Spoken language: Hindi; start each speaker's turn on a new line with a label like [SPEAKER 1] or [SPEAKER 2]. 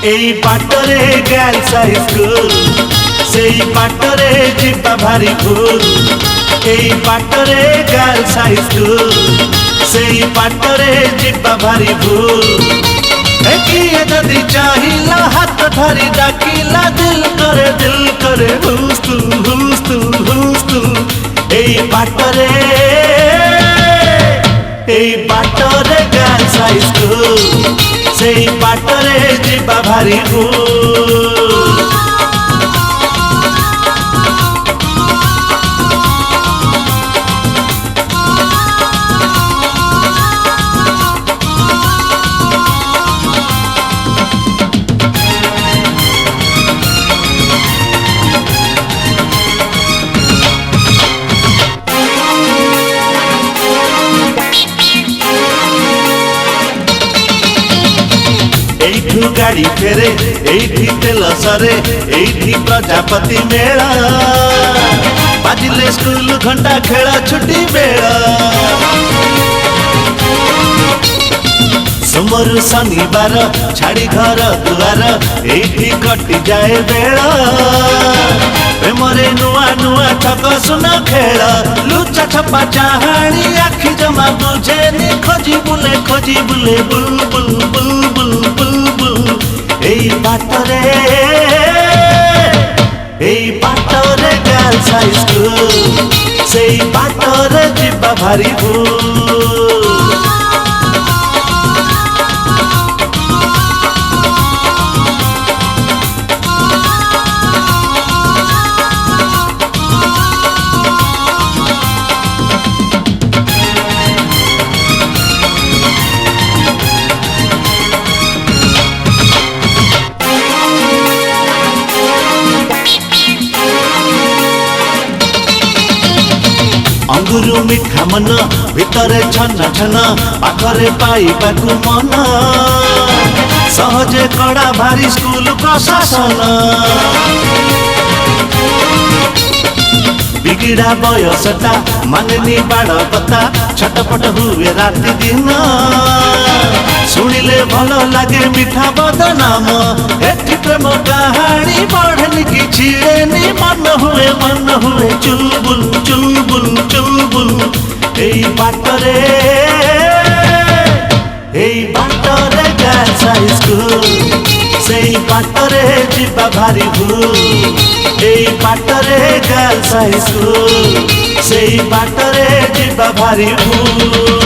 [SPEAKER 1] एई बाटरे गर्ल्स हाई स्कूल सेई बाटरे जिबा भारी भूल। एई बाटरे गर्ल्स हाई स्कूल सेई बाटरे जिबा भारी भूल। किए जदि चाहिला हाथ धरी डाकिला दिल करे हुस्तु हुस्तु हुस्तु। एई बाटरे गर्ल्स हाई स्कूल सेई बाटरे जिबा भारी भूल। एठू गाड़ी फेरे एठी तेल सरे एठी प्रजापति मेला बाजिले स्कूल घंटा खेल छुट्टी बेला। सोमर शनिवार छाड़ी घर दुआर एठी कटि जाए बेला। प्रेमरे नुआ नुआ ठक सुन खेल लुचा छपा चाहाणी आखि जमा बुझेनी खोजी बुले बुलबुल बुलबुल बुलबुल। एई बाटरे गर्ल्स हाई स्कूल सेई बाटरे जिबा भारी भूल। अंगुरु मिठा मन भितरे छन छन पाखरे पाइबाकु मन सहजे कड़ा भारी स्कूल प्रशासन। बिगिड़ा बयसटा मानेनी बाड़ कथा छटपट हुए राति दिन। शुणिले भल लागे मिठा बदनाम एठी प्रेम कहानी बढ़नी कि छिड़ेनी मन हुए चुलबुल चुलबुल चुलबुल। एई बाटरे गर्ल्स हाई स्कूल सेई बाटरे जिबा भारी भूल। एई बाटरे गर्ल्स हाई स्कूल सेई बाटरे जिबा भारी भूल।